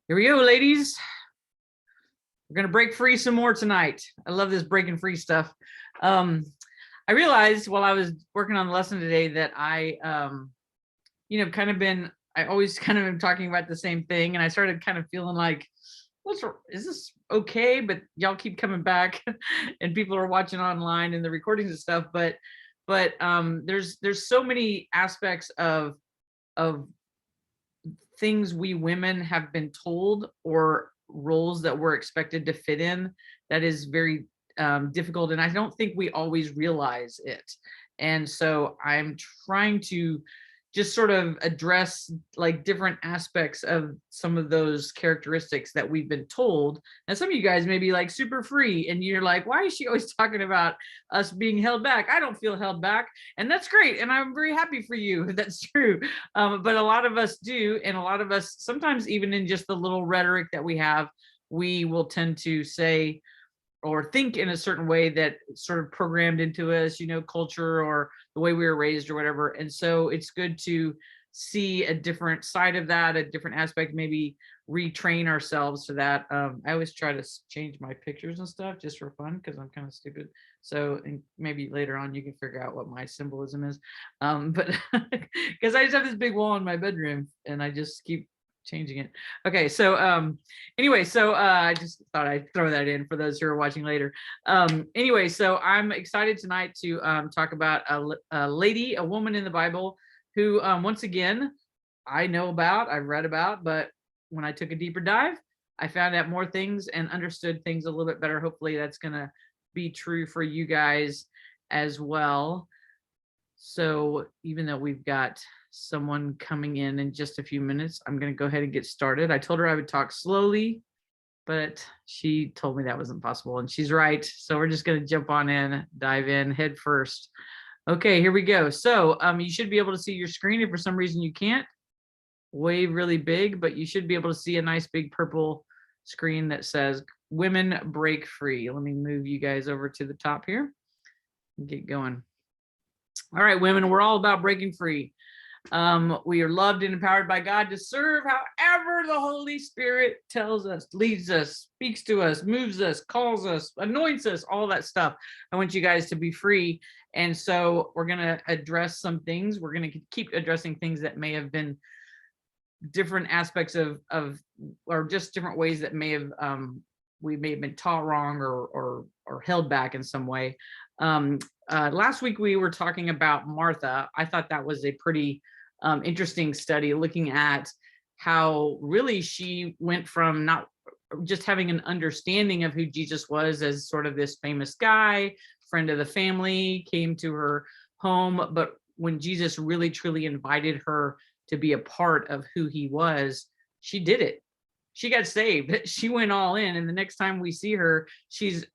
Here we go, ladies. We're gonna break free some more tonight. I love this breaking free stuff. I realized while I was working on the lesson today that I always kind of am talking about the same thing, and I started kind of feeling like, is this okay? But y'all keep coming back, and people are watching online and the recordings and stuff. But there's so many aspects of things we women have been told, or roles that we're expected to fit in, that is very difficult, and I don't think we always realize it. And so I'm trying to just sort of address like different aspects of some of those characteristics that we've been told. And some of you guys may be like super free and you're like, why is she always talking about us being held back? I don't feel held back, and that's great, and I'm very happy for you. That's true. But a lot of us do, and a lot of us sometimes, even in just the little rhetoric that we have, we will tend to say or think in a certain way that sort of programmed into us, culture or the way we were raised or whatever. And so it's good to see a different side of that, a different aspect, maybe retrain ourselves to that. I always try to change my pictures and stuff just for fun because I'm kind of stupid. So and maybe later on you can figure out what my symbolism is. But because I just have this big wall in my bedroom and I just keep changing it. Okay, so anyway, so I just thought I'd throw that in for those who are watching later. Anyway, so I'm excited tonight to talk about a woman in the Bible who once again I know about, I've read about, but when I took a deeper dive, I found out more things and understood things a little bit better. Hopefully that's gonna be true for you guys as well. So even though we've got someone coming in just a few minutes, I'm going to go ahead and get started. I told her I would talk slowly, but she told me that wasn't possible, and she's right. So we're just going to jump on in, dive in head first. Okay, here we go. So you should be able to see your screen. If for some reason you can't, wave really big, but you should be able to see a nice big purple screen that says Women Break Free. Let me move you guys over to the top here and get going. All right, women, we're all about breaking free. We are loved and empowered by God to serve however the Holy Spirit tells us, leads us, speaks to us, moves us, calls us, anoints us, all that stuff. I want you guys to be free. And so we're going to address some things. We're going to keep addressing things that may have been different aspects of or just different ways that may have we may have been taught wrong or held back in some way. Last week we were talking about Martha. I thought that was a pretty interesting study, looking at how really she went from not just having an understanding of who Jesus was as sort of this famous guy, friend of the family, came to her home, but when Jesus really truly invited her to be a part of who he was, she did it. She got saved. She went all in, and the next time we see her, she's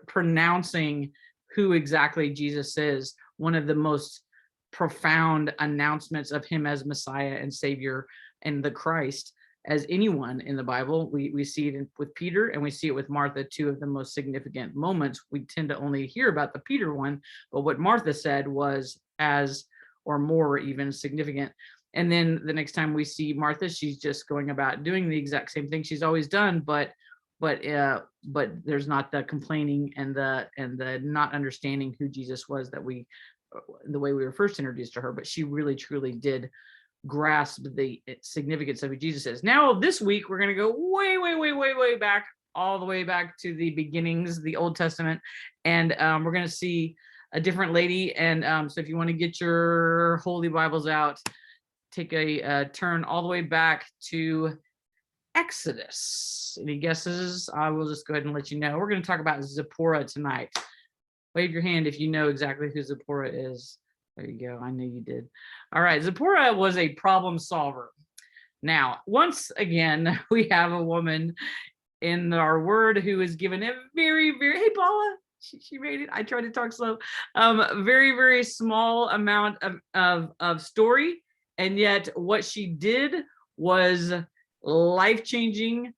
pronouncing who exactly Jesus is, one of the most profound announcements of him as Messiah and Savior and the Christ as anyone in the Bible. We see it with Peter, and we see it with Martha, two of the most significant moments. We tend to only hear about the Peter one, but what Martha said was as or more even significant. And then the next time we see Martha, she's just going about doing the exact same thing she's always done, but there's not the complaining and the not understanding who Jesus was that the way we were first introduced to her. But she really truly did grasp the significance of who Jesus is. Now this week we're going to go way back, all the way back to the beginnings, the Old Testament, and we're going to see a different lady. And so if you want to get your Holy Bibles out, take a turn all the way back to Exodus. Any guesses? I will just go ahead and let you know. We're going to talk about Zipporah tonight. Wave your hand if you know exactly who Zipporah is. There you go. I knew you did. All right. Zipporah was a problem solver. Now, once again, we have a woman in our word who is given a very, hey, Paula, she made it. I tried to talk slow. Very, very small amount of story. And yet what she did was life-changing,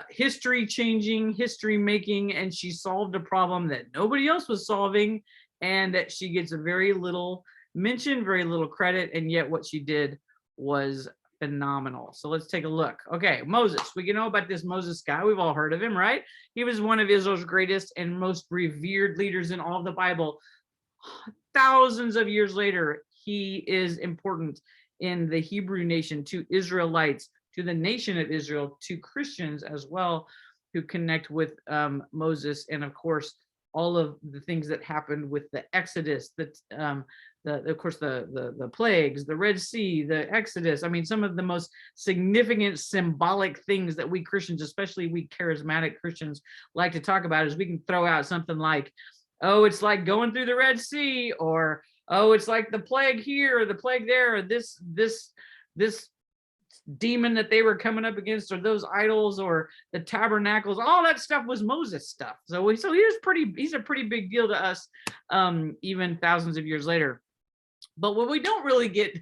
history-changing, history-making, and she solved a problem that nobody else was solving, and that she gets a very little mention, very little credit, and yet what she did was phenomenal. So let's take a look. Okay, Moses. We know about this Moses guy. We've all heard of him, right? He was one of Israel's greatest and most revered leaders in all of the Bible. Thousands of years later, he is important in the Hebrew nation, to Israelites, to the nation of Israel, to Christians as well, who connect with Moses, and of course all of the things that happened with the Exodus, of course the plagues, the Red Sea, the Exodus. I mean, some of the most significant symbolic things that we Christians, especially we charismatic Christians, like to talk about is we can throw out something like, oh, it's like going through the Red Sea, or oh, it's like the plague here or the plague there, or this demon that they were coming up against, or those idols, or the tabernacles. All that stuff was Moses stuff. So he's a pretty big deal to us, even thousands of years later. But what we don't really get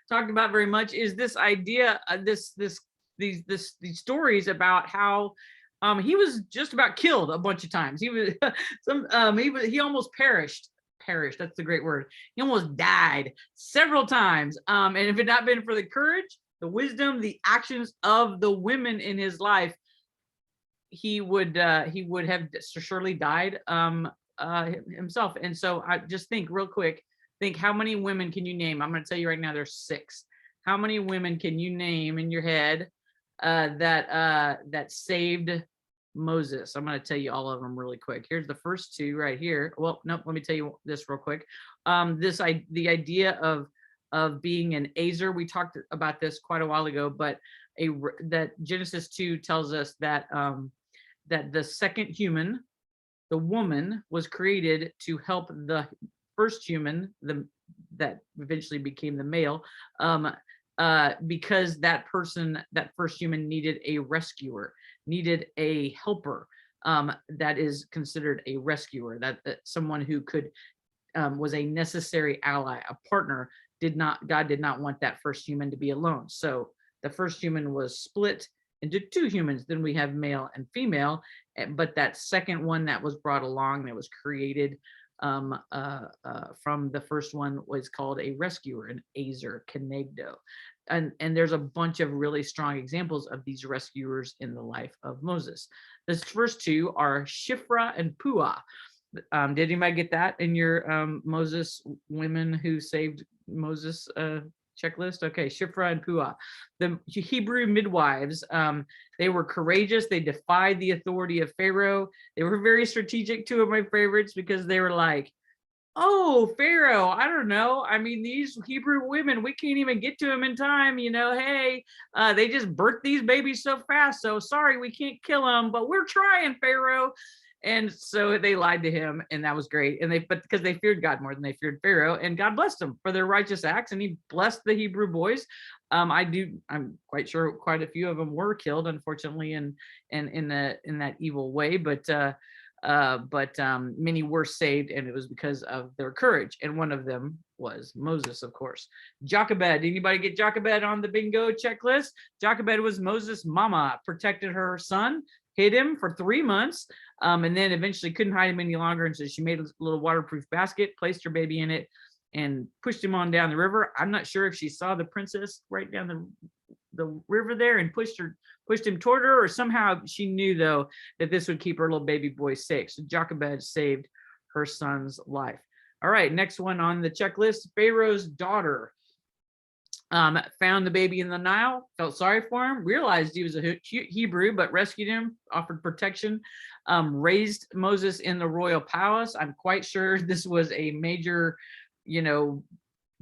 talked about very much is this idea, these stories about how he was just about killed a bunch of times. He was he almost perished. That's the great word. He almost died several times. And if it had not been for the courage, the wisdom, the actions of the women in his life, he would have surely died himself. And so I just think real quick, how many women can you name? I'm going to tell you right now, there's 6. How many women can you name in your head that saved Moses? I'm going to tell you all of them really quick. Here's the first 2 right here. Well, nope. Let me tell you this real quick. The idea of being an Azer. We talked about this quite a while ago, but that Genesis 2 tells us that that the second human, the woman, was created to help the first human, that eventually became the male, because that first human needed a rescuer, needed a helper. That is considered a rescuer, that someone who could was a necessary ally, a partner. God did not want that first human to be alone. So the first human was split into 2 humans. Then we have male and female, but that second one that was brought along, that was created from the first one, was called a rescuer, an Azer, Kenegdo. And there's a bunch of really strong examples of these rescuers in the life of Moses. The first 2 are Shiphrah and Puah. Did anybody get that in your Moses women who saved Moses checklist? Okay, Shiphrah and Puah, the Hebrew midwives. They were courageous. They defied the authority of Pharaoh. They were very strategic. 2 of my favorites, because they were like, oh, Pharaoh, I don't know. I mean, these Hebrew women, we can't even get to them in time. Hey, they just birthed these babies so fast. So sorry, we can't kill them, but we're trying, Pharaoh. And so they lied to him, and that was great. But because they feared God more than they feared Pharaoh, and God blessed them for their righteous acts, and he blessed the Hebrew boys. I'm quite sure quite a few of them were killed, unfortunately, in that evil way. But many were saved, and it was because of their courage. And one of them was Moses, of course. Jochebed. Anybody get Jochebed on the bingo checklist? Jochebed was Moses' mama, protected her son, hid him for 3 months, and then eventually couldn't hide him any longer. And so she made a little waterproof basket, placed her baby in it, and pushed him on down the river. I'm not sure if she saw the princess right down the river there and pushed him toward her, or somehow she knew, though, that this would keep her little baby boy safe. So Jochebed saved her son's life. All right, next one on the checklist, Pharaoh's daughter. Found the baby in the Nile, felt sorry for him, realized he was a Hebrew, but rescued him, offered protection, raised Moses in the royal palace. I'm quite sure this was a major,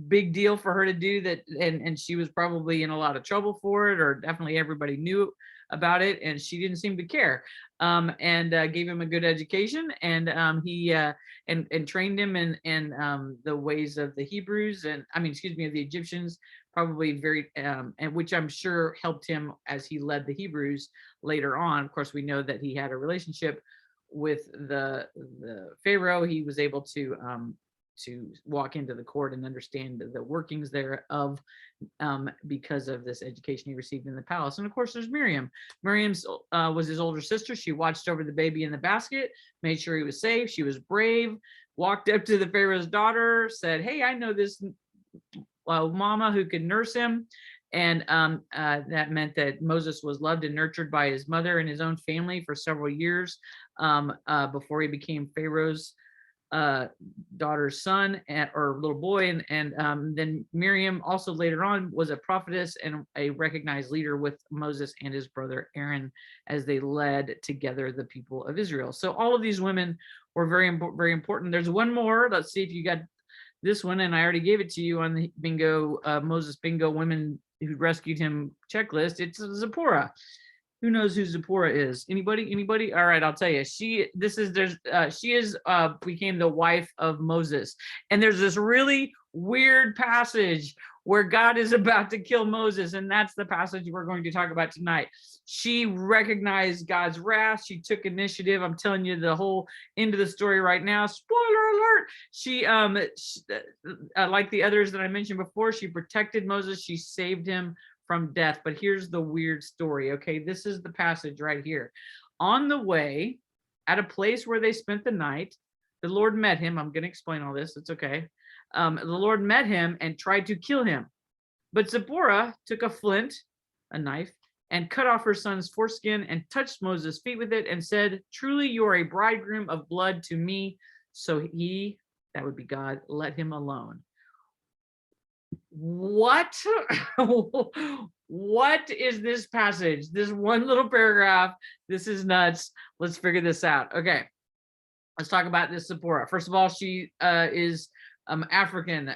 big deal for her to do that, and she was probably in a lot of trouble for it, or definitely everybody knew about it, and she didn't seem to care. And gave him a good education, and he trained him in the ways of the Hebrews, of the Egyptians, probably very, and which I'm sure helped him as he led the Hebrews later on. Of course, we know that he had a relationship with the Pharaoh. He was able to walk into the court and understand the workings thereof, because of this education he received in the palace. And of course, there's Miriam. Miriam's was his older sister. She watched over the baby in the basket, made sure he was safe. She was brave, walked up to the Pharaoh's daughter, said, hey, I know this mama who could nurse him. And that meant that Moses was loved and nurtured by his mother and his own family for several years before he became Pharaoh's daughter's son or little boy. And then Miriam also later on was a prophetess and a recognized leader with Moses and his brother Aaron as they led together the people of Israel. So all of these women were very important. There's one more. Let's see if you got this one, and I already gave it to you on the bingo, Moses bingo women who rescued him checklist. It's Zipporah. Who knows who Zipporah is? Anybody? All right, I'll tell you. She became the wife of Moses. And there's this really weird passage where God is about to kill Moses, and that's the passage we're going to talk about tonight. She recognized God's wrath. She took initiative. I'm telling you the whole end of the story right now. Spoiler alert. She like the others that I mentioned before, she protected Moses. She saved him from death. But here's the weird story. Okay, this is the passage right here. On the way, at a place where they spent the night, the Lord met him. I'm going to explain all this. It's okay. The Lord met him and tried to kill him. But Zipporah took a flint, a knife, and cut off her son's foreskin and touched Moses' feet with it and said, "Truly you are a bridegroom of blood to me." So he, that would be God, let him alone. What? What is this passage? This one little paragraph. This is nuts. Let's figure this out. Okay. Let's talk about this Zipporah. First of all, she is African.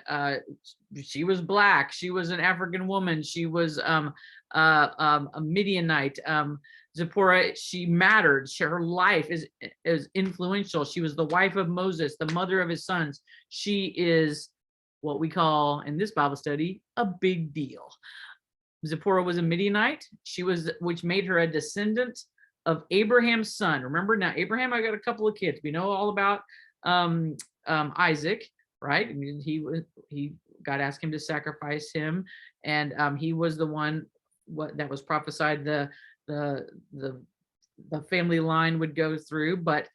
She was black. She was an African woman. She was a Midianite. Zipporah, she mattered. Her life is influential. She was the wife of Moses, the mother of his sons. She is what we call in this Bible study a big deal. Zipporah was a Midianite. Which made her a descendant of Abraham's son. Remember now, Abraham, I got a couple of kids. We know all about Isaac, right? I mean, God asked him to sacrifice him, and he was the one that was prophesied the family line would go through. But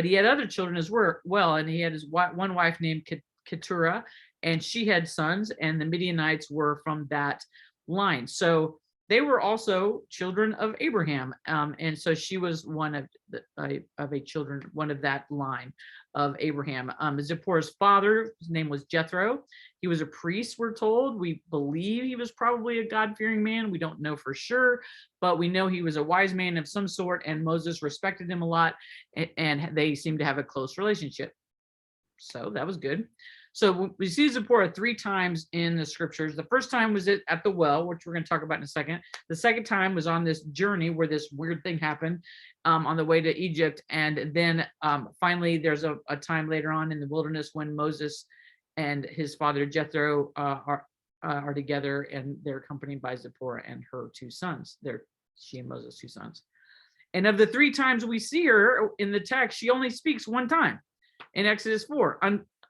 he had other children as well, and he had his one wife named Keturah, and she had sons, and the Midianites were from that line. So they were also children of Abraham, and so she was one of that line of Abraham. Zipporah's father, his name was Jethro. He was a priest, we're told. We believe he was probably a God-fearing man. We don't know for sure, but we know he was a wise man of some sort, and Moses respected him a lot, and they seemed to have a close relationship. So that was good. So we see Zipporah 3 times in the scriptures. The first time was at the well, which we're going to talk about in a second. The second time was on this journey where this weird thing happened on the way to Egypt. And then finally, there's a time later on in the wilderness when Moses and his father Jethro are together, and they're accompanied by Zipporah and her 2 sons. She and Moses' 2 sons. And of the 3 times we see her in the text, she only speaks 1 time in Exodus 4.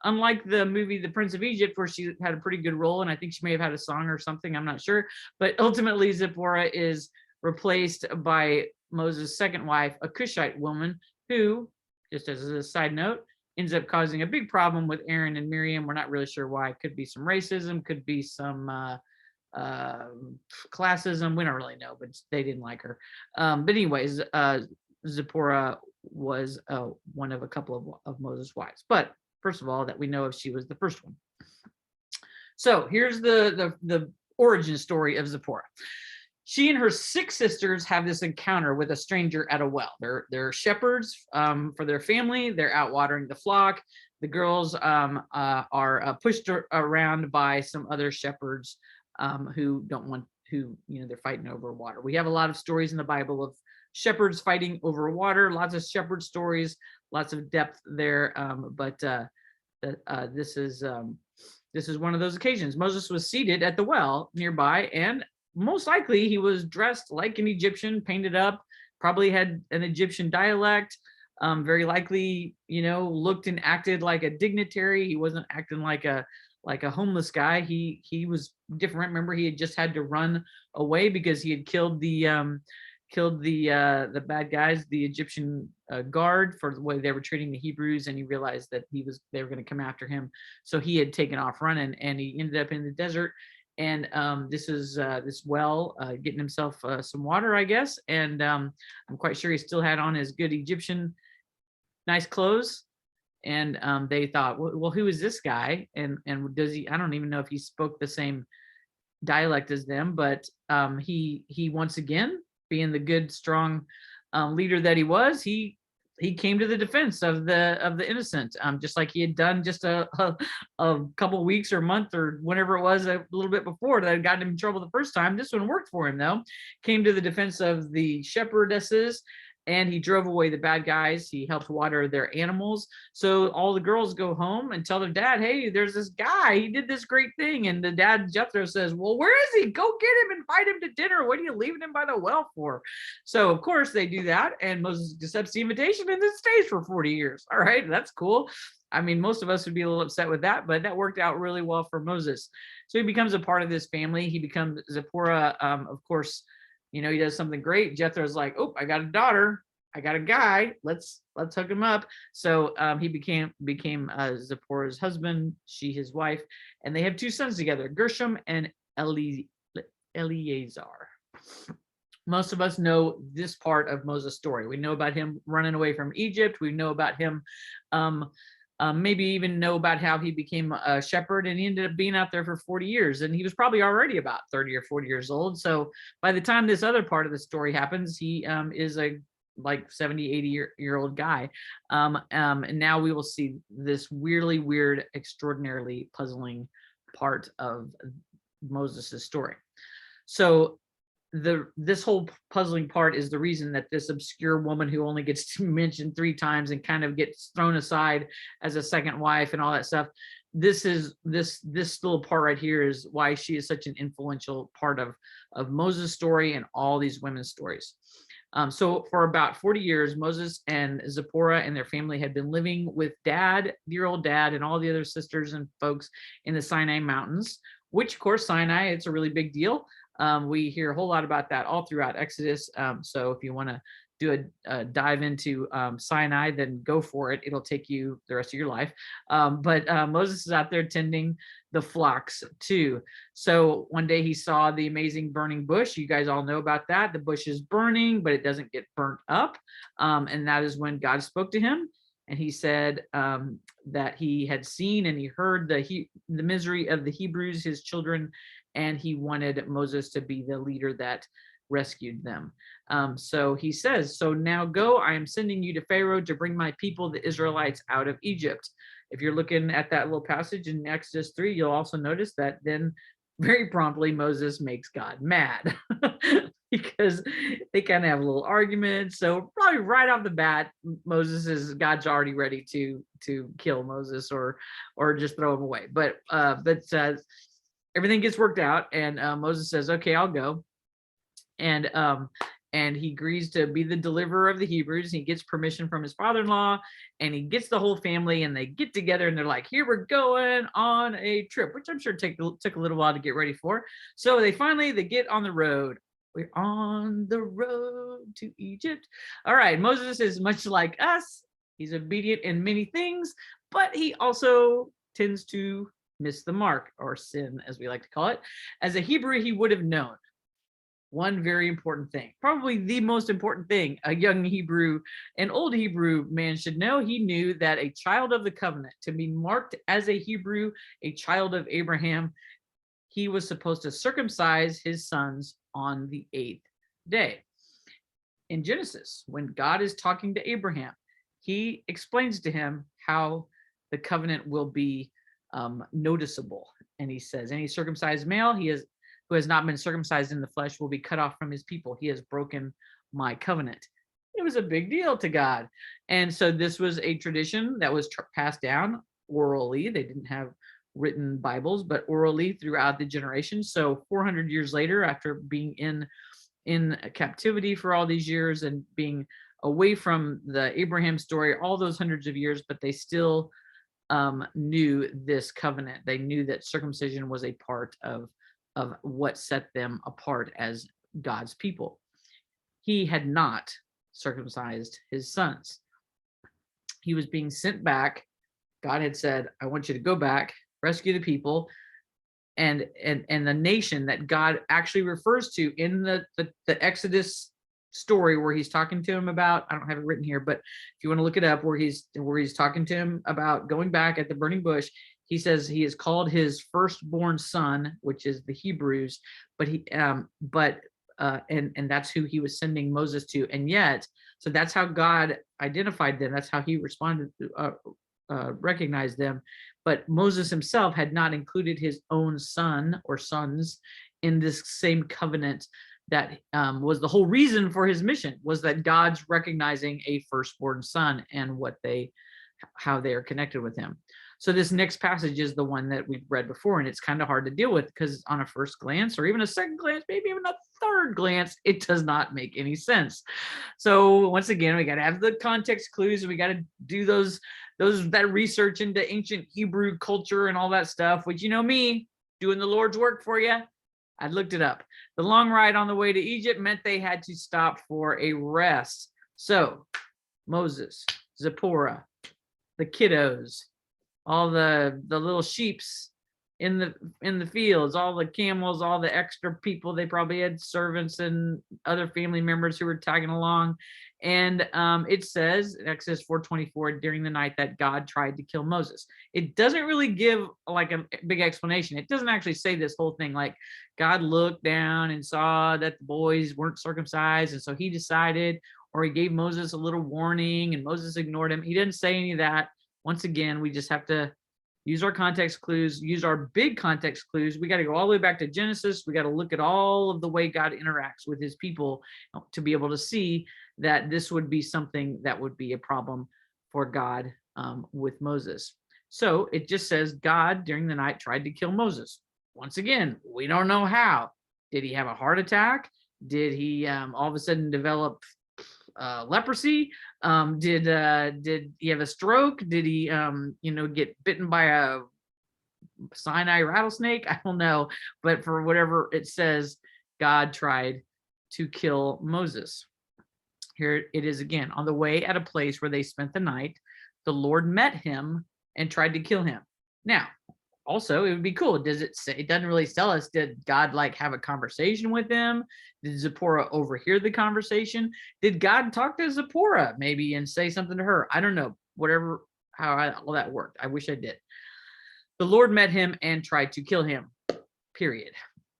Unlike the movie The Prince of Egypt, where she had a pretty good role, and I think she may have had a song or something, I'm not sure. But ultimately, Zipporah is replaced by Moses' second wife, a Cushite woman, who, just as a side note, ends up causing a big problem with Aaron and Miriam. We're not really sure why. It could be some racism, could be some classism. We don't really know, but they didn't like her. But anyways, Zipporah was one of a couple of Moses' wives. But first of all, that we know of, she was the first one. So here's the origin story of Zipporah. She and her 6 sisters have this encounter with a stranger at a well. They're shepherds for their family. They're out watering the flock. The girls are pushed around by some other shepherds who they're fighting over water. We have a lot of stories in the Bible of shepherds fighting over water, lots of shepherd stories, lots of depth there. But this is one of those occasions. Moses was seated at the well nearby, and most likely he was dressed like an Egyptian, painted up, probably had an Egyptian dialect, very likely, looked and acted like a dignitary. He wasn't acting like a homeless guy. He was different. Remember, he had just had to run away because he had killed the bad guys, the Egyptian guard, for the way they were treating the Hebrews, and he realized that they were going to come after him. So he had taken off running, and he ended up in the desert. And this is this well getting himself some water, I guess. And I'm quite sure he still had on his good Egyptian nice clothes. And they thought, well, who is this guy? And does he? I don't even know if he spoke the same dialect as them, but he once again, being the good, strong leader that he was, he came to the defense of the innocent, just like he had done just a couple weeks or month or whenever it was a little bit before that had gotten him in trouble the first time. This one worked for him though. Came to the defense of the shepherdesses, and he drove away the bad guys. He helped water their animals. So all the girls go home and tell their dad, hey, there's this guy, he did this great thing. And the dad, Jethro, says, well, where is he? Go get him, invite him to dinner. What are you leaving him by the well for? So of course they do that, and Moses accepts the invitation and then stays for 40 years. All right, that's cool. I mean, most of us would be a little upset with that, but that worked out really well for Moses. So he becomes a part of this family. He becomes Zipporah. Of course, he does something great. Jethro's like, oh, I got a daughter, I got a guy, let's hook him up. So he became Zipporah's husband, she his wife, and they have two sons together, Gershom and Eleazar. Most of us know this part of Moses' story. We know about him running away from Egypt. We know about him, maybe even know about how he became a shepherd, and he ended up being out there for 40 years. And he was probably already about 30 or 40 years old. So by the time this other part of the story happens, he is a like 70, 80-year old guy. And now we will see this weirdly weird, extraordinarily puzzling part of Moses' story. So this whole puzzling part is the reason that this obscure woman who only gets mentioned 3 times and kind of gets thrown aside as a second wife and all that stuff, this little part right here is why she is such an influential part of Moses' story and all these women's stories. So for about 40 years, Moses and Zipporah and their family had been living with dad, dear old dad, and all the other sisters and folks in the Sinai Mountains, which of course, Sinai, it's a really big deal. We hear a whole lot about that all throughout Exodus. So if you want to do a dive into Sinai, then go for it. It'll take you the rest of your life. But Moses is out there tending the flocks too. So one day he saw the amazing burning bush. You guys all know about that. The bush is burning, but it doesn't get burnt up. And that is when God spoke to him. And he said that he had seen and he heard the misery of the Hebrews, his children, and he wanted Moses to be the leader that rescued them. So he says, so now go, I am sending you to Pharaoh to bring my people, the Israelites, out of Egypt. If you're looking at that little passage in Exodus 3, you'll also notice that then very promptly Moses makes God mad because they kind of have a little argument. So probably right off the bat, God's already ready to kill Moses or just throw him away. But everything gets worked out, and Moses says, okay, I'll go. And he agrees to be the deliverer of the Hebrews. He gets permission from his father-in-law, and he gets the whole family, and they get together, and they're like, here, we're going on a trip, which I'm sure took a little while to get ready for. So they get on the road. We're on the road to Egypt. All right, Moses is much like us. He's obedient in many things, but he also tends to miss the mark, or sin, as we like to call it. As a Hebrew, he would have known one very important thing, probably the most important thing a young Hebrew, an old Hebrew man should know. He knew that a child of the covenant, to be marked as a Hebrew, a child of Abraham, he was supposed to circumcise his sons on the 8th day. In Genesis, when God is talking to Abraham, he explains to him how the covenant will be noticeable. And he says, any circumcised male who has not been circumcised in the flesh will be cut off from his people. He has broken my covenant. It was a big deal to God. And so this was a tradition that was passed down orally. They didn't have written Bibles, but orally throughout the generations. So 400 years later, after being in captivity for all these years and being away from the Abraham story, all those hundreds of years, but they still knew this covenant. They knew that circumcision was a part of what set them apart as God's people. He had not circumcised his sons. He was being sent back. God had said, I want you to go back, rescue the people. and the nation that God actually refers to in the Exodus story, where he's talking to him about, I don't have it written here, but if you want to look it up, where he's talking to him about going back at the burning bush, he says he is called his firstborn son, which is the Hebrews, but and that's who he was sending Moses to. And yet, so that's how God identified them. That's how he responded to, recognized them. But Moses himself had not included his own son or sons in this same covenant. That was the whole reason for his mission, was that God's recognizing a firstborn son and how they are connected with him. So this next passage is the one that we've read before, and it's kind of hard to deal with because on a first glance, or even a second glance, maybe even a third glance, it does not make any sense. So once again, we got to have the context clues, and we got to do that research into ancient Hebrew culture and all that stuff, which, you know me, doing the Lord's work for you, I looked it up. The long ride on the way to Egypt meant they had to stop for a rest. So Moses, Zipporah, the kiddos, all the little sheeps in the fields, all the camels, all the extra people. They probably had servants and other family members who were tagging along. And it says in Exodus 4:24, during the night that God tried to kill Moses. It doesn't really give like a big explanation. It doesn't actually say this whole thing like God looked down and saw that the boys weren't circumcised, and so he decided, or he gave Moses a little warning and Moses ignored him. He didn't say any of that. Once again, we just have to use our context clues, use our big context clues. We got to go all the way back to Genesis. We got to look at all of the way God interacts with his people to be able to see that this would be something that would be a problem for God with Moses. So it just says God during the night tried to kill Moses. Once again, we don't know how. Did he have a heart attack? Did he all of a sudden develop leprosy? Did he have a stroke? Did he get bitten by a Sinai rattlesnake? I don't know, but for whatever it says, God tried to kill Moses. Here it is again. On the way at a place where they spent the night, the Lord met him and tried to kill him. Now, also, it would be cool. Does it say? It doesn't really tell us. Did God like have a conversation with him? Did Zipporah overhear the conversation? Did God talk to Zipporah maybe and say something to her? I don't know. Whatever, all that worked. I wish I did. The Lord met him and tried to kill him. Period.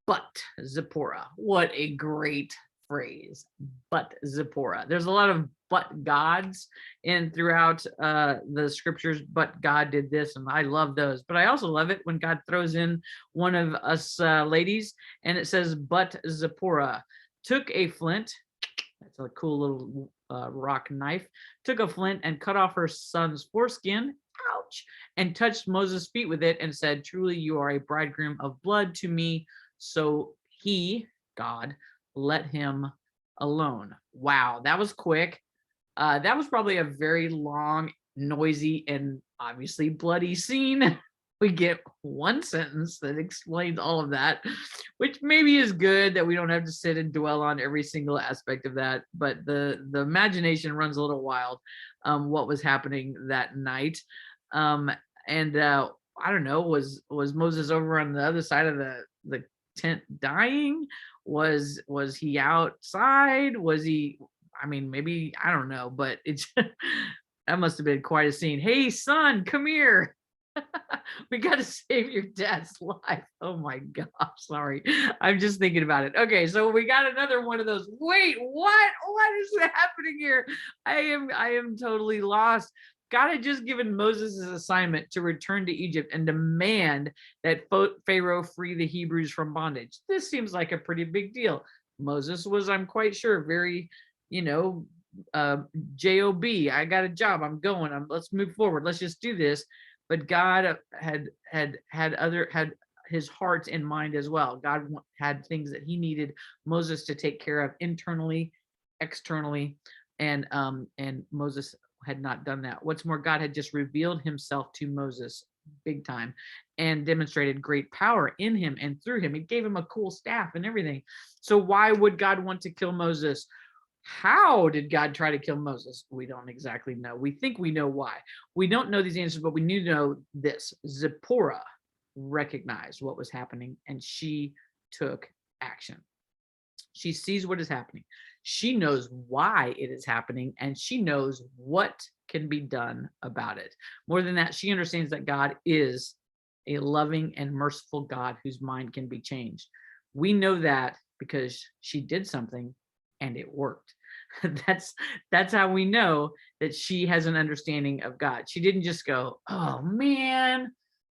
But Zipporah, what a great phrase. But Zipporah. There's a lot of but gods in throughout the scriptures. But God did this, and I love those. But I also love it when God throws in one of us ladies, and it says, but Zipporah took a flint. That's a cool little rock knife. Took a flint and cut off her son's foreskin. Ouch! And touched Moses' feet with it and said, truly you are a bridegroom of blood to me. So he, God, let him alone. Wow, that was quick. That was probably a very long, noisy, and obviously bloody scene. We get one sentence that explains all of that, which maybe is good that we don't have to sit and dwell on every single aspect of that. But the imagination runs a little wild. What was happening that night? I don't know. Was Moses over on the other side of the tent dying? Was he outside? Was he? I mean, maybe, I don't know, but it's that must have been quite a scene. Hey, son, come here. We got to save your dad's life. Oh my gosh, sorry. I'm just thinking about it. Okay, so we got another one of those. Wait, what? What is happening here? I am totally lost. God had just given Moses his assignment to return to Egypt and demand that Pharaoh free the Hebrews from bondage. This seems like a pretty big deal. Moses was, I'm quite sure, very, job, I got a job, I'm going, let's move forward, let's just do this. But God had his heart in mind as well. God had things that he needed Moses to take care of internally, externally, and Moses had not done that. What's more, God had just revealed himself to Moses big time and demonstrated great power in him and through him. He gave him a cool staff and everything. So why would God want to kill Moses? How did God try to kill Moses? We don't exactly know. We think we know why. We don't know these answers, but we need to know this. Zipporah recognized what was happening and she took action. She sees what is happening. She knows why it is happening and she knows what can be done about it. More than that, she understands that God is a loving and merciful God whose mind can be changed. We know that because she did something and it worked. That's how we know that she has an understanding of God. She didn't just go, "Oh man,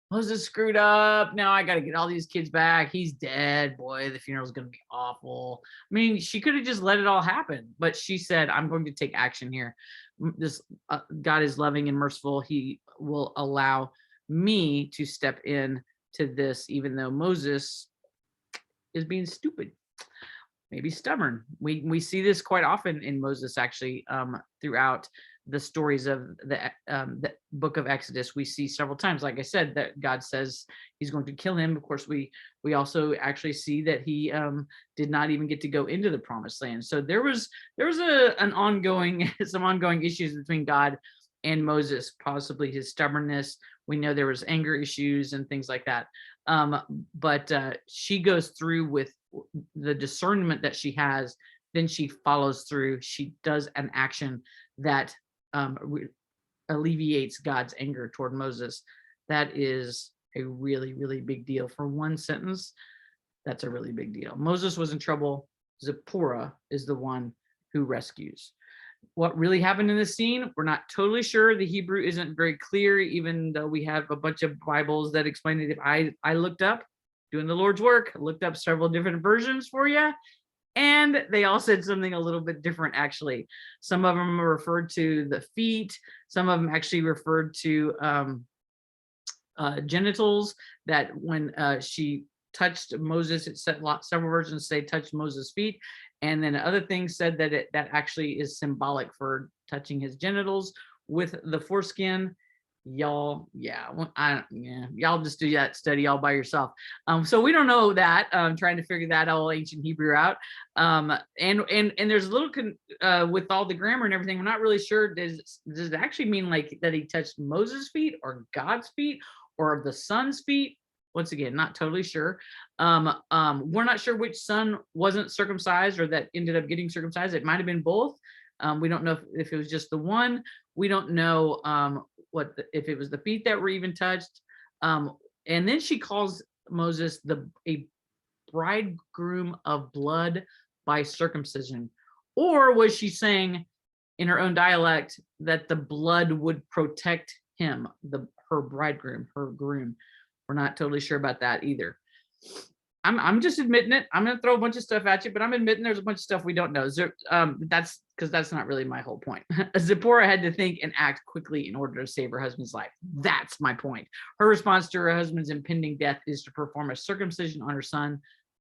Moses screwed up. Now I got to get all these kids back. He's dead. Boy, the funeral's going to be awful." I mean, she could have just let it all happen, but she said, "I'm going to take action here. This God is loving and merciful. He will allow me to step in to this, even though Moses is being stupid, maybe stubborn." We see this quite often in Moses, actually, throughout the stories of the book of Exodus. We see several times, like I said, that God says he's going to kill him. Of course, we also actually see that he did not even get to go into the promised land. So there was an ongoing some ongoing issues between God and Moses, possibly his stubbornness. We know there was anger issues and things like that. But she goes through with the discernment that she has. Then she follows through. She does an action that alleviates God's anger toward Moses. That is a really, really big deal. For one sentence, that's a really big deal. Moses was in trouble. Zipporah is the one who rescues. What really happened in this scene, we're not totally sure. The Hebrew isn't very clear, even though we have a bunch of Bibles that explain it. I looked up, doing the Lord's work, looked up several different versions for you, and they all said something a little bit different, actually. Some of them referred to the feet. Some of them actually referred to genitals, that when she touched Moses, it said several versions say touched Moses' feet. And then other things said that that actually is symbolic for touching his genitals with the foreskin. Y'all, y'all just do that study all by yourself. So we don't know that. Trying to figure that all ancient Hebrew out. And there's a little with all the grammar and everything. We're not really sure. Does it actually mean like that he touched Moses' feet or God's feet or the son's feet? Once again, not totally sure. We're not sure which son wasn't circumcised or that ended up getting circumcised. It might have been both. We don't know if it was just the one. We don't know if it was the feet that were even touched. And then she calls Moses a bridegroom of blood by circumcision. Or was she saying in her own dialect that the blood would protect him, her bridegroom, her groom? We're not totally sure about that either. I'm just admitting it. I'm going to throw a bunch of stuff at you, but I'm admitting there's a bunch of stuff we don't know. That's because that's not really my whole point. Zipporah had to think and act quickly in order to save her husband's life. That's my point. Her response to her husband's impending death is to perform a circumcision on her son,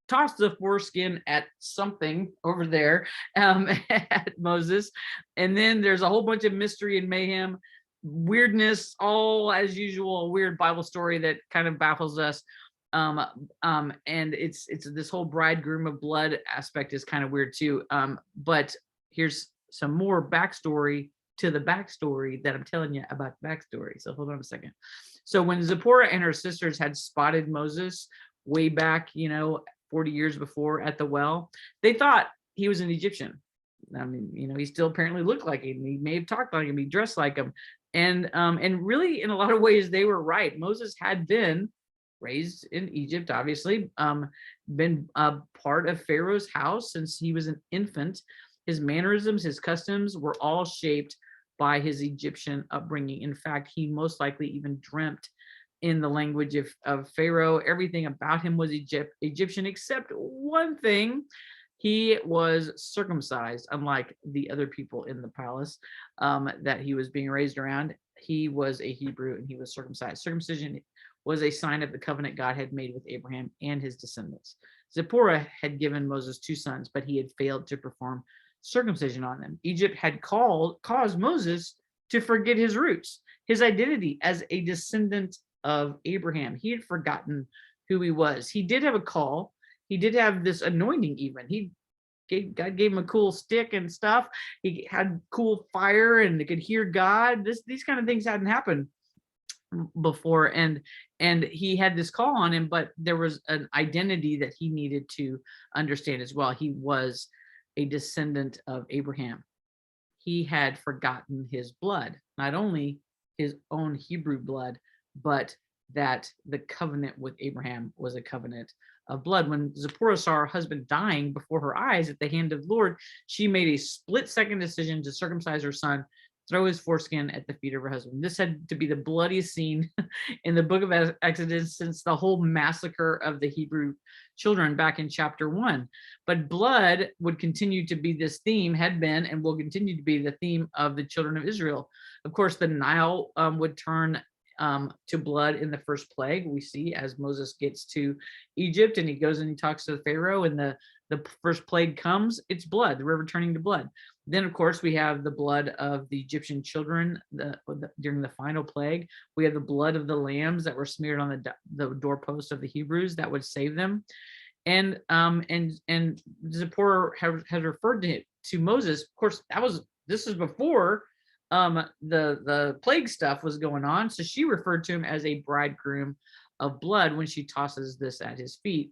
toss the foreskin at something over there, at Moses. And then there's a whole bunch of mystery and mayhem, weirdness, all as usual, a weird Bible story that kind of baffles us. And it's this whole bridegroom of blood aspect is kind of weird too. But here's some more backstory to the backstory that I'm telling you about the backstory. So hold on a second. So when Zipporah and her sisters had spotted Moses way back, 40 years before at the well, they thought he was an Egyptian. I mean, he still apparently looked like him. He may have talked like him. He dressed like him. And really, in a lot of ways, they were right. Moses had been raised in Egypt, obviously, been a part of Pharaoh's house since he was an infant. His mannerisms, his customs were all shaped by his Egyptian upbringing. In fact, he most likely even dreamt in the language of Pharaoh. Everything about him was Egyptian, except one thing. He was circumcised, unlike the other people in the palace that he was being raised around. He was a Hebrew and he was circumcised. Circumcision was a sign of the covenant God had made with Abraham and his descendants. Zipporah had given Moses 2 sons, but he had failed to perform circumcision on them. Egypt had caused Moses to forget his roots, his identity as a descendant of Abraham. He had forgotten who he was. He did have a call. He did have this anointing even. God gave him a cool stick and stuff. He had cool fire and he could hear God. These kind of things hadn't happened before, and he had this call on him, but there was an identity that he needed to understand as well. He was a descendant of Abraham. He had forgotten his blood, not only his own Hebrew blood, but that the covenant with Abraham was a covenant of blood. When Zipporah saw her husband dying before her eyes at the hand of the Lord, she made a split-second decision to circumcise her son, throw his foreskin at the feet of her husband. This had to be the bloodiest scene in the book of Exodus since the whole massacre of the Hebrew children back in chapter 1. But blood would continue to be this theme, had been and will continue to be the theme of the children of Israel. Of course, the Nile would turn to blood in the first plague. We see as Moses gets to Egypt and he goes and he talks to the Pharaoh, and the first plague comes, it's blood, the river turning to blood. Then, of course, we have the blood of the Egyptian children during the final plague. We have the blood of the lambs that were smeared on the doorpost of the Hebrews that would save them. And Zipporah has referred to Moses. Of course, this is before the plague stuff was going on. So she referred to him as a bridegroom of blood when she tosses this at his feet.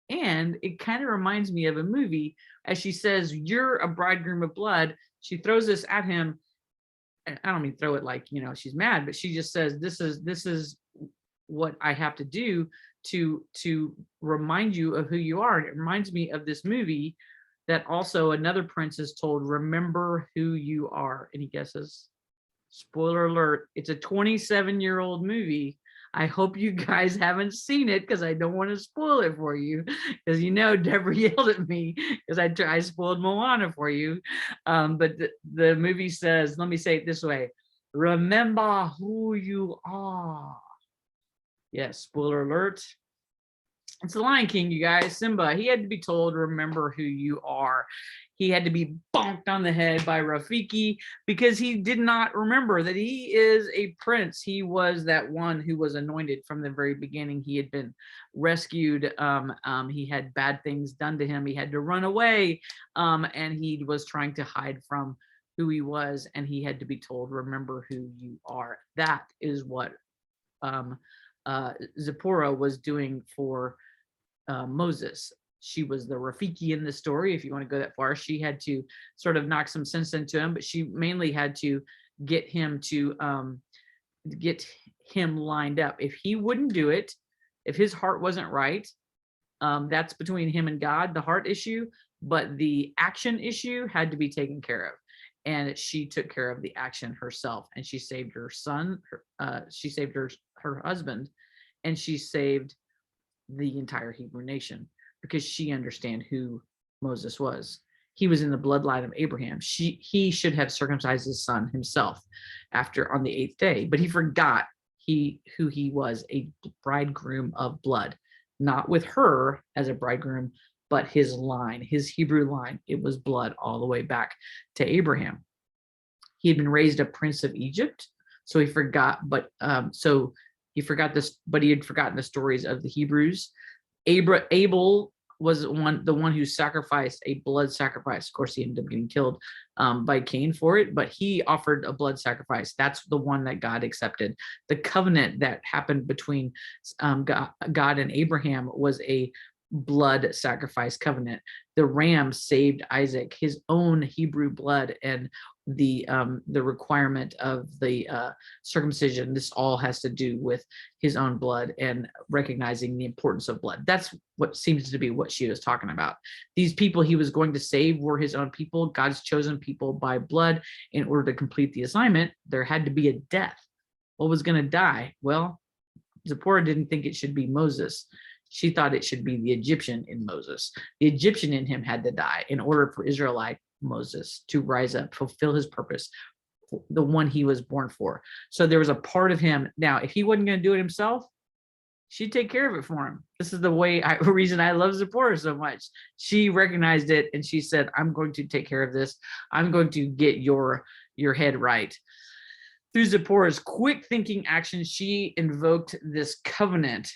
And it kind of reminds me of a movie, as she says, "You're a bridegroom of blood." She throws this at him. I don't mean throw it like, she's mad, but she just says, this is what I have to do to remind you of who you are. And it reminds me of this movie that also another prince is told, "Remember who you are." And he guesses. Spoiler alert, it's a 27-year-old movie. I hope you guys haven't seen it because I don't want to spoil it for you. Because Deborah yelled at me because I spoiled Moana for you. But the movie says, let me say it this way: remember who you are. Yes, spoiler alert. It's the Lion King, you guys. Simba, he had to be told, remember who you are. He had to be bonked on the head by Rafiki because he did not remember that he is a prince. He was that one who was anointed from the very beginning. He had been rescued. He had bad things done to him. He had to run away, and he was trying to hide from who he was, and he had to be told, remember who you are. That is what Zipporah was doing for Moses. She was the Rafiki in the story, if you want to go that far. She had to sort of knock some sense into him, but she mainly had to get him lined up. If he wouldn't do it, if his heart wasn't right, that's between him and God, the heart issue, but the action issue had to be taken care of. And she took care of the action herself, and she saved her son, she saved her husband, and she saved the entire Hebrew nation because she understood who Moses was. He was in the bloodline of Abraham. He should have circumcised his son himself on the 8th day, but he forgot who he was, a bridegroom of blood, not with her as a bridegroom, but his line, his Hebrew line. It was blood all the way back to Abraham. He had been raised a prince of Egypt, so he forgot, he forgot this, but he had forgotten the stories of the Hebrews. Abel was the one who sacrificed a blood sacrifice. Of course, he ended up getting killed by Cain for it, but he offered a blood sacrifice. That's the one that God accepted. The covenant that happened between God and Abraham was a blood sacrifice covenant. The ram saved Isaac, his own Hebrew blood, and the requirement of the circumcision. This all has to do with his own blood and recognizing the importance of blood. That's what seems to be what she was talking about. These people he was going to save were his own people, God's chosen people by blood. In order to complete the assignment, there had to be a death. What was going to die? Well, Zipporah didn't think it should be Moses. She thought it should be the Egyptian in Moses. The Egyptian in him had to die in order for Israelite Moses to rise up, fulfill his purpose, the one he was born for. So there was a part of him. Now, if he wasn't going to do it himself, she'd take care of it for him. This is the reason I love Zipporah so much. She recognized it and she said, I'm going to take care of this. I'm going to get your head right. Through Zipporah's quick thinking action, she invoked this covenant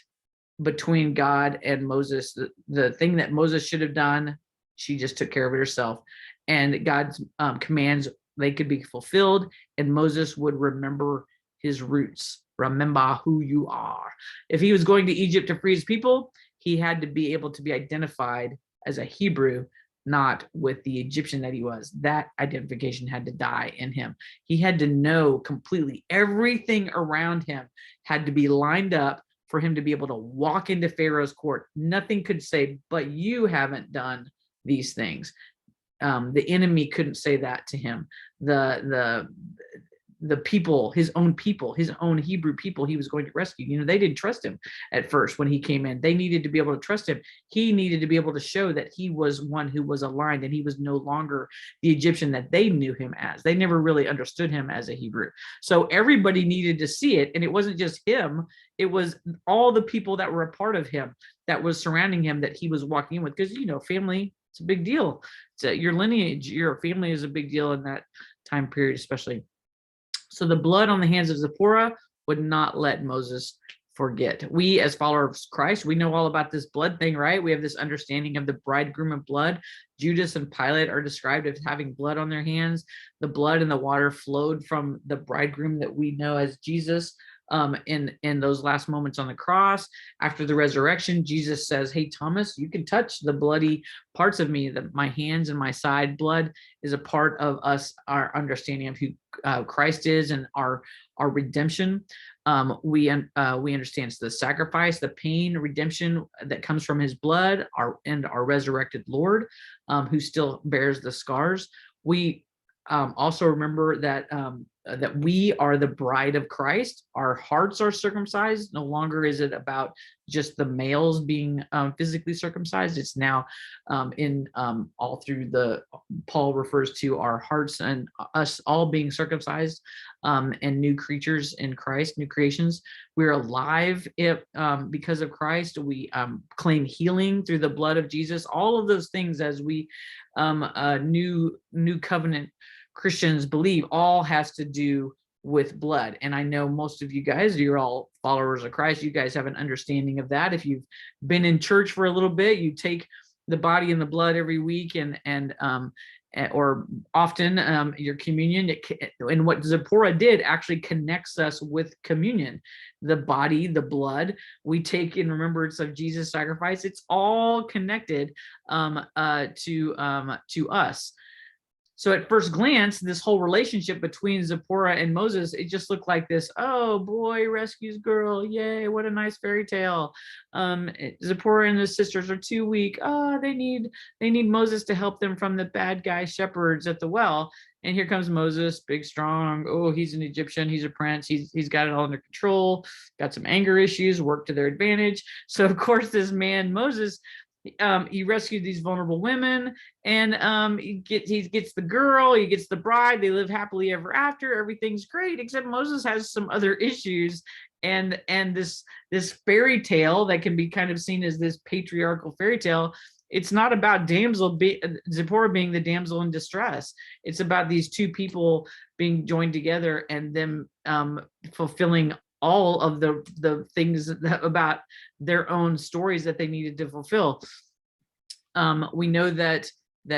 between God and Moses. The thing that Moses should have done, she just took care of it herself. And God's commands, they could be fulfilled, and Moses would remember his roots, remember who you are. If he was going to Egypt to free his people, he had to be able to be identified as a Hebrew, not with the Egyptian that he was. That identification had to die in him. He had to know completely everything around him had to be lined up for him to be able to walk into Pharaoh's court. Nothing could say, but you haven't done these things. The enemy couldn't say that to him. The people, his own Hebrew people he was going to rescue, they didn't trust him at first when he came in. They needed to be able to trust him. He needed to be able to show that he was one who was aligned, and he was no longer the Egyptian that they knew him as. They never really understood him as a Hebrew. So everybody needed to see it, and it wasn't just him. It was all the people that were a part of him, that was surrounding him, that he was walking in with. Because family, it's a big deal. Your lineage, your family is a big deal in that time period, especially. So the blood on the hands of Zipporah would not let Moses forget. We, as followers of Christ, we know all about this blood thing, right? We have this understanding of the bridegroom of blood. Judas and Pilate are described as having blood on their hands. The blood and the water flowed from the bridegroom that we know as Jesus. In those last moments on the cross, after the resurrection, Jesus says, "Hey, Thomas, you can touch the bloody parts of me, my hands and my side." Blood is a part of us, our understanding of who Christ is and our redemption. We understand the sacrifice, the pain, redemption that comes from his blood, our resurrected Lord, who still bears the scars. We also remember that we are the bride of Christ. Our hearts are circumcised. No longer is it about just the males being physically circumcised. It's now in all through Paul refers to our hearts and us all being circumcised, and new creatures in Christ, new creations. We're alive because of Christ. We claim healing through the blood of Jesus. All of those things, as we new covenant Christians believe, all has to do with blood. And I know most of you guys, you're all followers of Christ. You guys have an understanding of that. If you've been in church for a little bit, you take the body and the blood every week, or often your communion. And what Zipporah did actually connects us with communion. The body, the blood, we take in remembrance of Jesus' sacrifice. It's all connected to us. So at first glance, this whole relationship between Zipporah and Moses, it just looked like this, oh, boy rescues girl, yay, what a nice fairy tale. Zipporah and his sisters are too weak. Oh, they need Moses to help them from the bad guy shepherds at the well. And here comes Moses, big, strong. Oh, he's an Egyptian. He's a prince. He's got it all under control. Got some anger issues, work to their advantage. So of course, this man Moses, he rescued these vulnerable women, and he gets the girl, he gets the bride, they live happily ever after, everything's great, except Moses has some other issues, and this fairy tale that can be kind of seen as this patriarchal fairy tale. It's not about Zipporah being the damsel in distress. It's about these two people being joined together and them fulfilling all of the things about their own stories that they needed to fulfill. We know that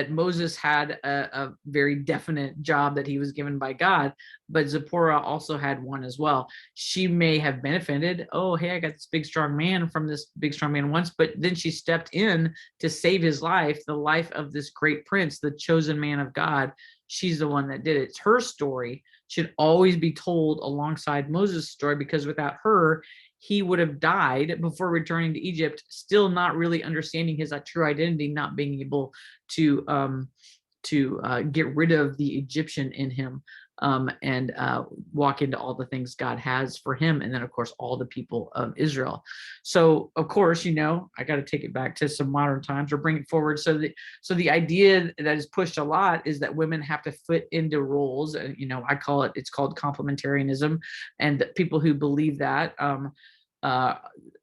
Moses had a very definite job that he was given by God, but Zipporah also had one as well. She may have benefited. Oh, hey, I got this big strong man from this big strong man once, but then she stepped in to save his life, the life of this great prince, the chosen man of God. She's the one that did it. It's her story should always be told alongside Moses' story, because without her, he would have died before returning to Egypt, still not really understanding his true identity, not being able to get rid of the Egyptian in him, and walk into all the things God has for him, and then of course all the people of Israel. So of course, I got to take it back to some modern times or bring it forward. So the idea that is pushed a lot is that women have to fit into roles. It's called complementarianism, and people who believe that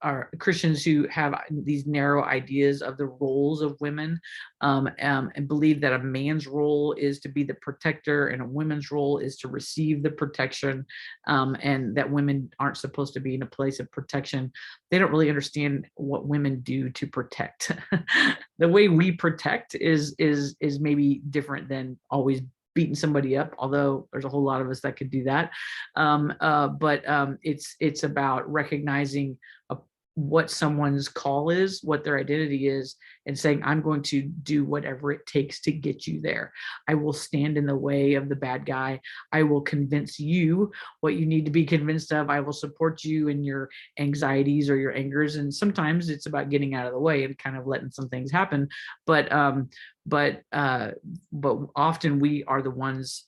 are Christians who have these narrow ideas of the roles of women, and believe that a man's role is to be the protector and a woman's role is to receive the protection, and that women aren't supposed to be in a place of protection. They don't really understand what women do to protect. The way we protect is maybe different than always beating somebody up, although there's a whole lot of us that could do that. But it's about recognizing what someone's call is, what their identity is, and saying, I'm going to do whatever it takes to get you there. I will stand in the way of the bad guy. I will convince you what you need to be convinced of. I will support you in your anxieties or your angers. And sometimes it's about getting out of the way and kind of letting some things happen. But often we are the ones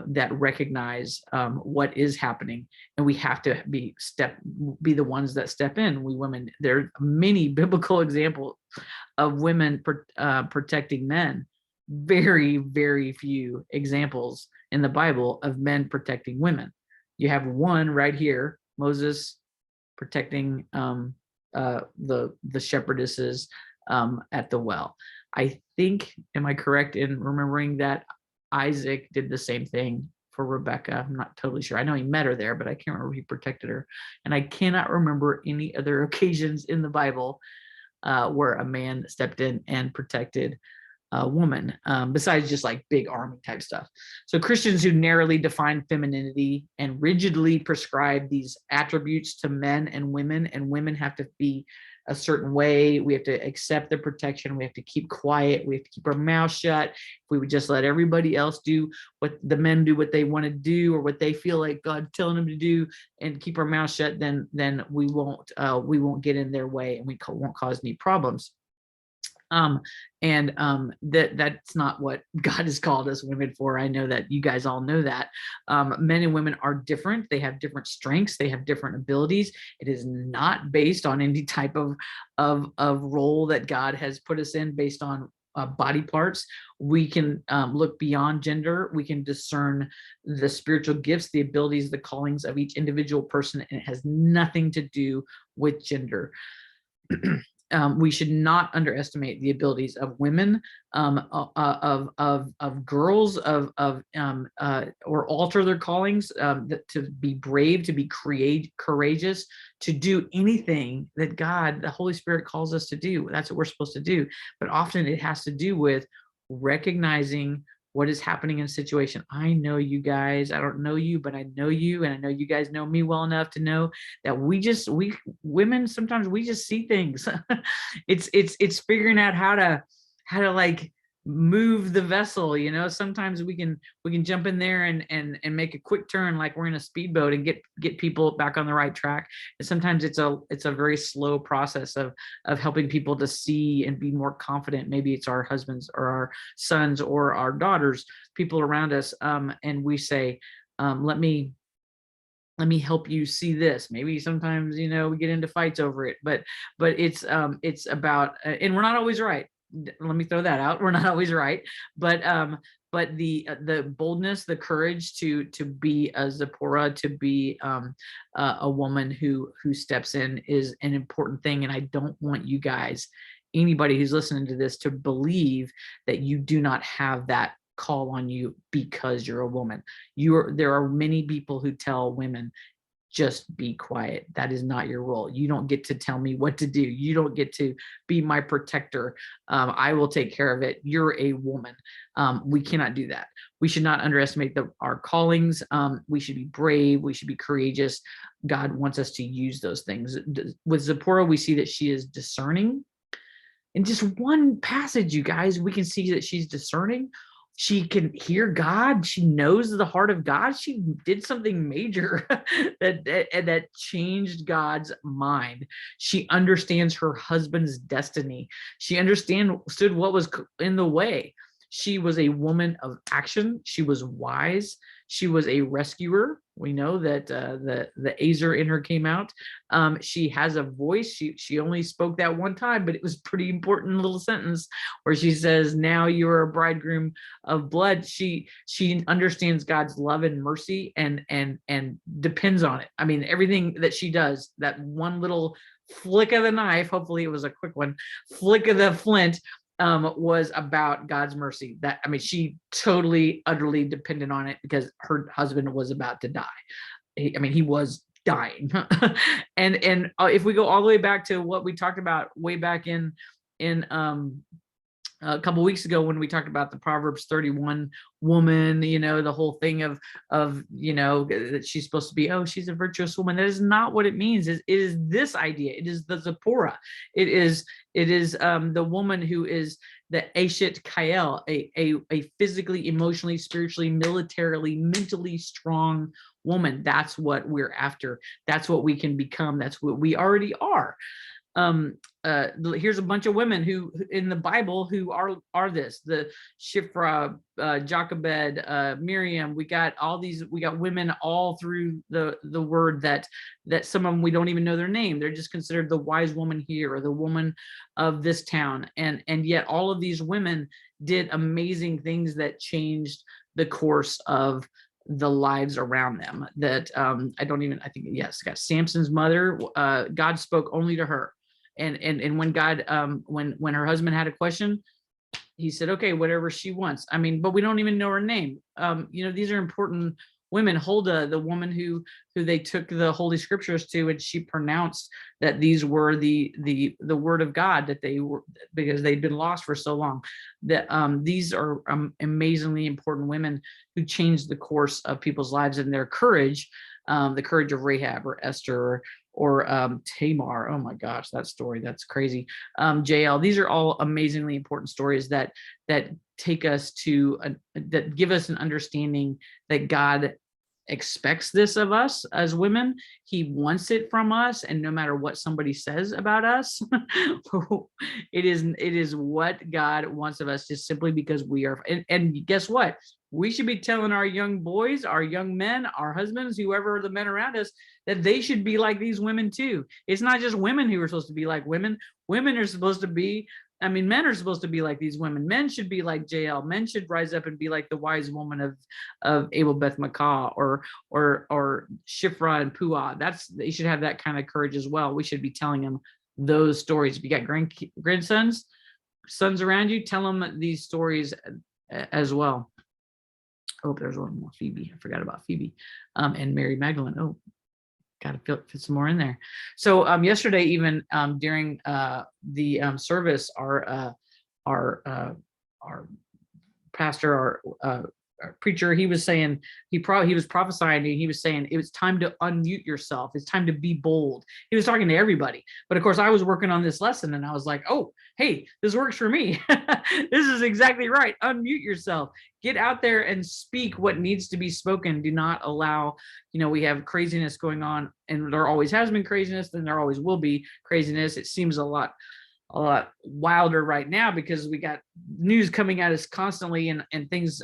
that recognize what is happening, and we have to be the ones that step in. We women, there are many biblical examples of women protecting men. Very, very few examples in the Bible of men protecting women. You have one right here, Moses protecting the shepherdesses at the well. I think, am I correct in remembering that Isaac did the same thing for Rebecca? I'm not totally sure. I know he met her there, but I can't remember if he protected her. And I cannot remember any other occasions in the Bible where a man stepped in and protected a woman, besides just like big army type stuff. So Christians who narrowly define femininity and rigidly prescribe these attributes to men and women have to be a certain way. We have to accept the protection. We have to keep quiet. We have to keep our mouth shut. If we would just let everybody else do what the men do, what they want to do, or what they feel like God's telling them to do, and keep our mouth shut, then we won't get in their way, and we won't cause any problems. That's not what God has called us women for. I know that you guys all know that. Men and women are different. They have different strengths. They have different abilities. It is not based on any type of role that God has put us in based on body parts. We can look beyond gender. We can discern the spiritual gifts, the abilities, the callings of each individual person, and it has nothing to do with gender. We should not underestimate the abilities of women, of girls, or alter their callings, to be brave, to be courageous, to do anything that God, the Holy Spirit, calls us to do. That's what we're supposed to do. But often it has to do with recognizing what is happening in a situation. I know you guys, I don't know you, but I know you, and I know you guys know me well enough to know that we women, sometimes we just see things. It's figuring out how to like move the vessel. Sometimes we can jump in there and make a quick turn like we're in a speedboat and get people back on the right track. And sometimes it's a very slow process of helping people to see and be more confident. Maybe it's our husbands or our sons or our daughters, people around us, and we say, let me help you see this. Maybe sometimes we get into fights over it, but it's about, and we're not always right. Let me throw that out. We're not always right, but the boldness, the courage to be a Zipporah, to be a woman who steps in is an important thing. And I don't want you guys, anybody who's listening to this, to believe that you do not have that call on you because you're a woman. There are many people who tell women, just be quiet. That is not your role. You don't get to tell me what to do. You don't get to be my protector. I will take care of it. You're a woman. We cannot do that. We should not underestimate our callings. We should be brave. We should be courageous. God wants us to use those things. With Zipporah, we see that she is discerning. In just one passage, you guys, we can see that she's discerning. She can hear God. She knows the heart of God. She did something major that changed God's mind. She understands her husband's destiny. She understood what was in the way. She was a woman of action. She was wise. She was a rescuer. We know that the Azer in her came out. She has a voice. She only spoke that one time, but it was pretty important little sentence where she says, "Now you are a bridegroom of blood." She understands God's love and mercy and depends on it. I mean, everything that she does, that one little flick of the knife, hopefully it was a quick one, flick of the flint, was about God's mercy. She totally, utterly depended on it because her husband was about to die. He was dying. and if we go all the way back to what we talked about way back in a couple weeks ago when we talked about the Proverbs 31 woman, you know, the whole thing of you know, that she's supposed to be, oh, she's a virtuous woman. That is not what it means. It is this idea. It is the Zipporah. It is the woman who is the Eshet Kael, a physically, emotionally, spiritually, militarily, mentally strong woman. That's what we're after. That's what we can become. That's what we already are. Here's a bunch of women who in the Bible who are this, the Shiphrah, Jochebed, Miriam. We got women all through the word that some of them we don't even know their name. They're just considered the wise woman here or the woman of this town, and yet all of these women did amazing things that changed the course of the lives around them. That I think, yes, got Samson's mother, God spoke only to her, and when God, when her husband had a question, he said, okay, whatever she wants. I mean, but we don't even know her name. You know, these are important women. Huldah, the woman who they took the Holy Scriptures to, and she pronounced that these were the word of God, that they were, because they'd been lost for so long. That these are amazingly important women who changed the course of people's lives, and their courage, the courage of Rahab or Esther or Tamar. Oh my gosh, that story, that's crazy. Jael. These are all amazingly important stories that take us to that give us an understanding that God expects this of us as women. He wants it from us, and no matter what somebody says about us, it is what God wants of us, just simply because we are. And guess what? We should be telling our young boys, our young men, our husbands, whoever the men around us, that they should be like these women too. It's not just women who are supposed to be like women. Women are supposed to be, I mean, men are supposed to be like these women. Men should be like Jael. Men should rise up and be like the wise woman of Abel Beth Makkah or Shiphrah and Puah. They should have that kind of courage as well. We should be telling them those stories. If you got grandsons, sons around you, tell them these stories as well. Oh, there's one more. Phoebe. I forgot about Phoebe, and Mary Magdalene. Oh, got to fit some more in there. So yesterday, even during the service, our pastor, our preacher, he was saying, he was prophesying, and he was saying it was time to unmute yourself. It's time to be bold. He was talking to everybody, but of course I was working on this lesson, and I was like, oh, hey, this works for me. This is exactly right. Unmute yourself. Get out there and speak what needs to be spoken. Do not allow, we have craziness going on, and there always has been craziness, and there always will be craziness. It seems a lot wilder right now because we got news coming at us constantly, and things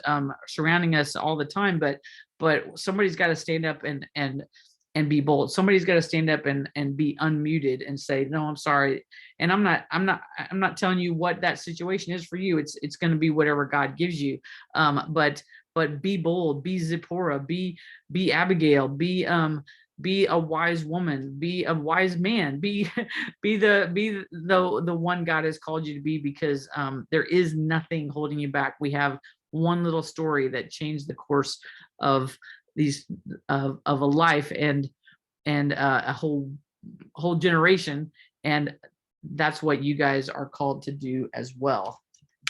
surrounding us all the time. But somebody's got to stand up and be bold. Somebody's got to stand up and be unmuted and say, no, I'm sorry. And I'm not telling you what that situation is for you. It's going to be whatever God gives you. But be bold, be Zipporah, be Abigail, be a wise woman, be a wise man, be the one God has called you to be, because there is nothing holding you back. We have one little story that changed the course of a life and a whole generation, and that's what you guys are called to do as well.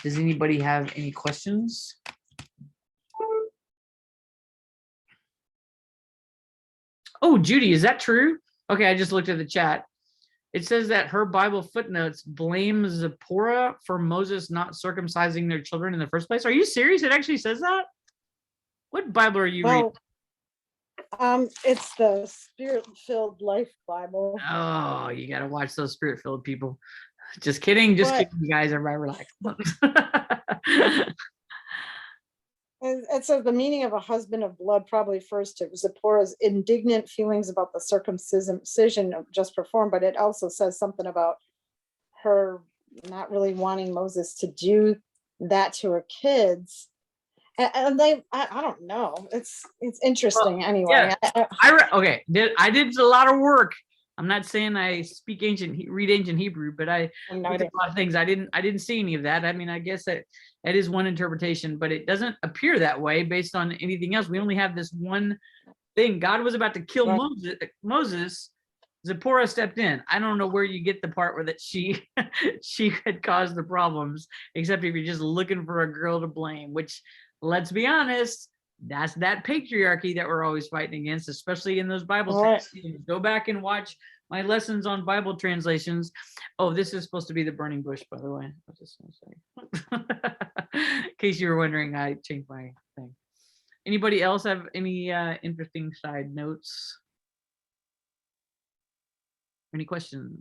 Does anybody have any questions? Oh, Judy, is that true? Okay, I just looked at the chat. It says that her Bible footnotes blame Zipporah for Moses not circumcising their children in the first place. Are you serious? It actually says that? What Bible are you reading? It's the Spirit-Filled Life Bible. Oh, you got to watch those Spirit-Filled people. Just kidding, kidding, you guys. Everybody relax. It says the meaning of a husband of blood probably refers to Zipporah's indignant feelings about the circumcision just performed, but it also says something about her not really wanting Moses to do that to her kids. And I don't know. It's interesting. Well, anyway. Yeah. I did a lot of work. I'm not saying I read ancient Hebrew, but I looked at a lot of things. I didn't see any of that. I mean, I guess that is one interpretation, but it doesn't appear that way based on anything else. We only have this one thing. God was about to kill Moses. Zipporah stepped in. I don't know where you get the part where that she she had caused the problems, except if you're just looking for a girl to blame, which, let's be honest, that's that patriarchy that we're always fighting against, especially in those Bible All right. translations. Go back and watch my lessons on Bible translations. Oh, this is supposed to be the burning bush, by the way. I was just gonna say. In case you were wondering, I changed my thing. Anybody else have any interesting side notes? Any questions?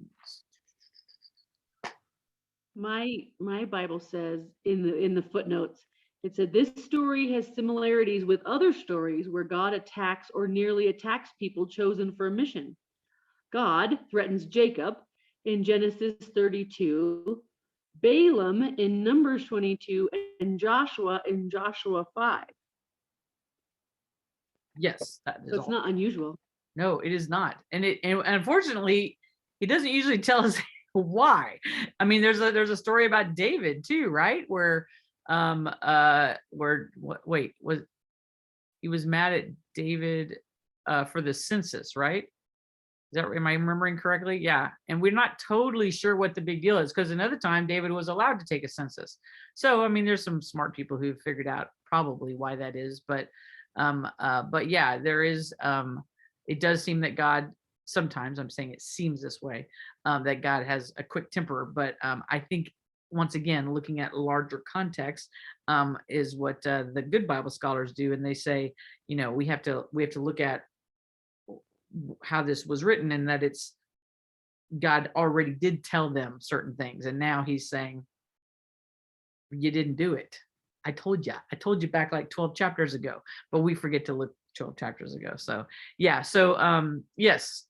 My Bible says in the footnotes, it said this story has similarities with other stories where God attacks or nearly attacks people chosen for a mission. God threatens Jacob in Genesis 32, Balaam in Numbers 22, and Joshua in Joshua 5. Yes, that is So it's all. not unusual. No, it is not. And unfortunately, he doesn't usually tell us why. I mean, there's a story about David too, right? Where wait, was he was mad at David for the census, right? Is that, am I remembering correctly? Yeah. And we're not totally sure what the big deal is, because another time David was allowed to take a census. So I mean, there's some smart people who've figured out probably why that is, but yeah, there is it does seem that God, sometimes, I'm saying it seems this way, that God has a quick temper, but I think, once again, looking at larger context, is what the good Bible scholars do, and they say, we have to look at how this was written, and that it's God already did tell them certain things, and now he's saying, you didn't do it. I told you back like 12 chapters ago, but we forget to look 12 chapters ago. So yeah, so yes,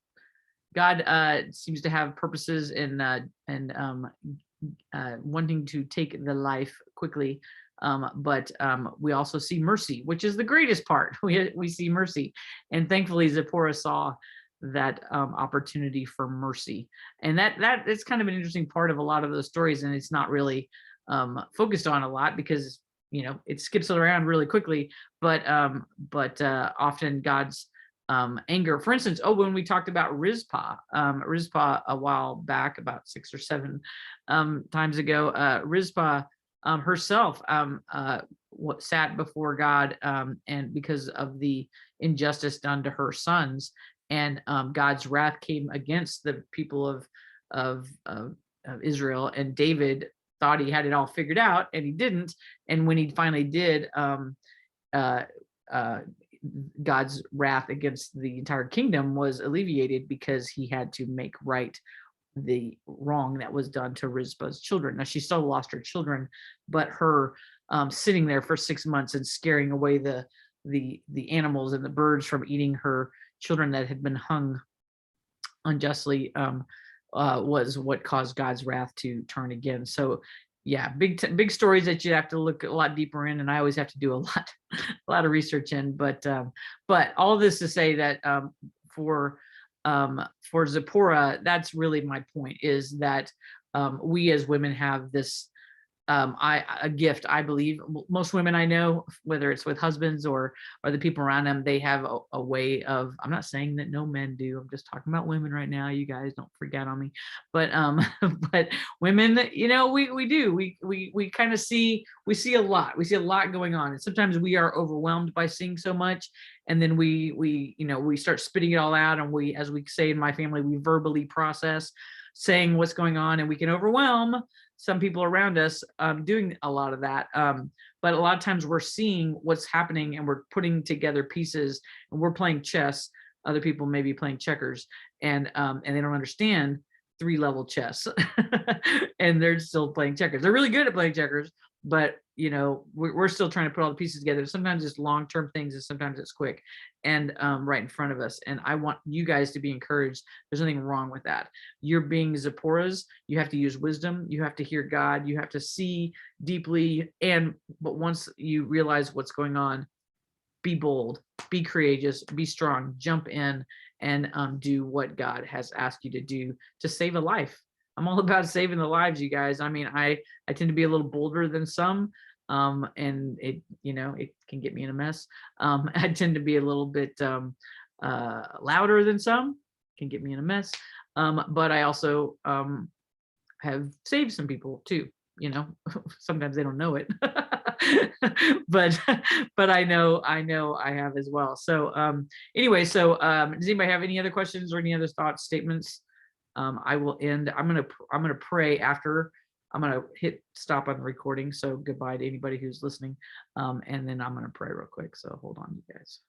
God seems to have purposes in wanting to take the life quickly, but we also see mercy, which is the greatest part. We see mercy, and thankfully Zipporah saw that opportunity for mercy, and that is kind of an interesting part of a lot of those stories, and it's not really focused on a lot because it skips it around really quickly, but often God's anger, for instance, when we talked about Rizpah a while back, about 6 or 7 times ago, Rizpah herself sat before God, and because of the injustice done to her sons, and God's wrath came against the people of Israel, and David thought he had it all figured out, and he didn't. And when he finally did, God's wrath against the entire kingdom was alleviated because he had to make right the wrong that was done to Rizpah's children. Now, she still lost her children, but her sitting there for 6 months and scaring away the animals and the birds from eating her children that had been hung unjustly was what caused God's wrath to turn again. So yeah, big stories that you have to look a lot deeper in, and I always have to do a lot of research in. But all this to say that for Zipporah, that's really my point, is that we as women have this a gift. I believe most women I know, whether it's with husbands or the people around them, they have a way of, I'm not saying that no men do, I'm just talking about women right now, you guys don't freak out on me, but but women, we do, we kind of see a lot going on, and sometimes we are overwhelmed by seeing so much, and then we start spitting it all out, and we, as we say in my family, we verbally process saying what's going on, and we can overwhelm some people around us doing a lot of that. But a lot of times we're seeing what's happening, and we're putting together pieces, and we're playing chess. Other people may be playing checkers, and they don't understand 3-level chess, and they're still playing checkers. They're really good at playing checkers, but we're still trying to put all the pieces together. Sometimes it's long-term things, and sometimes it's quick and right in front of us. And I want you guys to be encouraged. There's nothing wrong with that. You're being Zipporahs. You have to use wisdom. You have to hear God. You have to see deeply. But once you realize what's going on, be bold, be courageous, be strong, jump in, and do what God has asked you to do to save a life. I'm all about saving the lives, you guys. I mean, I tend to be a little bolder than some, and it can get me in a mess. I tend to be a little bit louder than some, can get me in a mess. But I also have saved some people too, you know. Sometimes they don't know it. but I know I have as well. So anyway, so does anybody have any other questions or any other thoughts, statements? I will end. I'm gonna pray after. I'm gonna hit stop on the recording. So goodbye to anybody who's listening. And then I'm gonna pray real quick. So hold on, you guys.